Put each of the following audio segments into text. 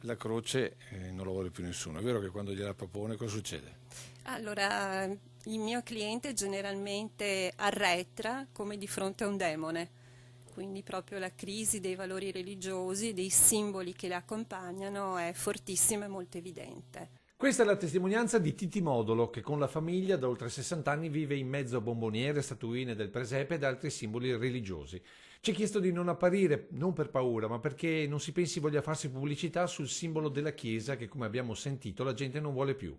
la croce non la vuole più nessuno. È vero che quando gliela propone cosa succede? Allora, il mio cliente generalmente arretra come di fronte a un demone, quindi proprio la crisi dei valori religiosi, dei simboli che le accompagnano è fortissima e molto evidente. Questa è la testimonianza di Titi Modolo, che con la famiglia da oltre 60 anni vive in mezzo a bomboniere, statuine del presepe ed altri simboli religiosi. Ci è chiesto di non apparire, non per paura, ma perché non si pensi voglia farsi pubblicità sul simbolo della Chiesa che, come abbiamo sentito, la gente non vuole più.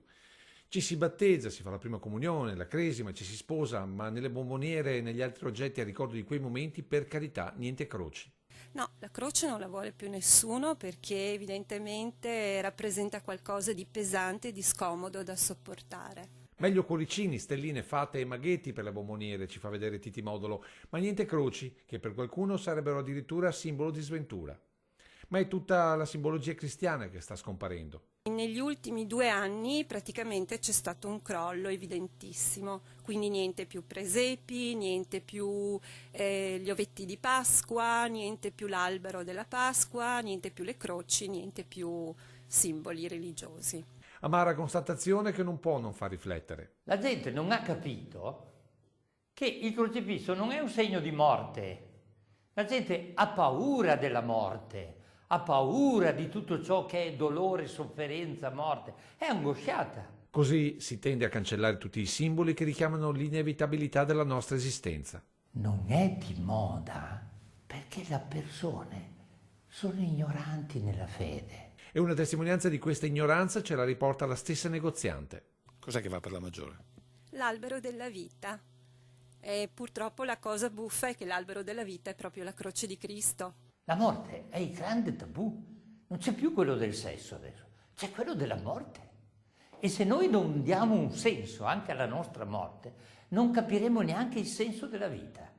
Ci si battezza, si fa la prima comunione, la cresima, ci si sposa, ma nelle bomboniere e negli altri oggetti a ricordo di quei momenti, per carità, niente croci. No, la croce non la vuole più nessuno perché evidentemente rappresenta qualcosa di pesante e di scomodo da sopportare. Meglio cuoricini, stelline, fate e maghetti per le bomboniere, ci fa vedere Titi Modolo, ma niente croci, che per qualcuno sarebbero addirittura simbolo di sventura. Ma è tutta la simbologia cristiana che sta scomparendo. Negli ultimi 2 anni praticamente c'è stato un crollo evidentissimo, quindi niente più presepi, niente più gli ovetti di Pasqua, niente più l'albero della Pasqua, niente più le croci, niente più simboli religiosi. Amara constatazione che non può non far riflettere. La gente non ha capito che il crocifisso non è un segno di morte. La gente ha paura della morte, ha paura di tutto ciò che è dolore, sofferenza, morte. È angosciata. Così si tende a cancellare tutti i simboli che richiamano l'inevitabilità della nostra esistenza. Non è di moda perché le persone sono ignoranti nella fede. E una testimonianza di questa ignoranza ce la riporta la stessa negoziante. Cos'è che va per la maggiore? L'albero della vita. E purtroppo la cosa buffa è che l'albero della vita è proprio la croce di Cristo. La morte è il grande tabù. Non c'è più quello del sesso adesso, c'è quello della morte. E se noi non diamo un senso anche alla nostra morte, non capiremo neanche il senso della vita.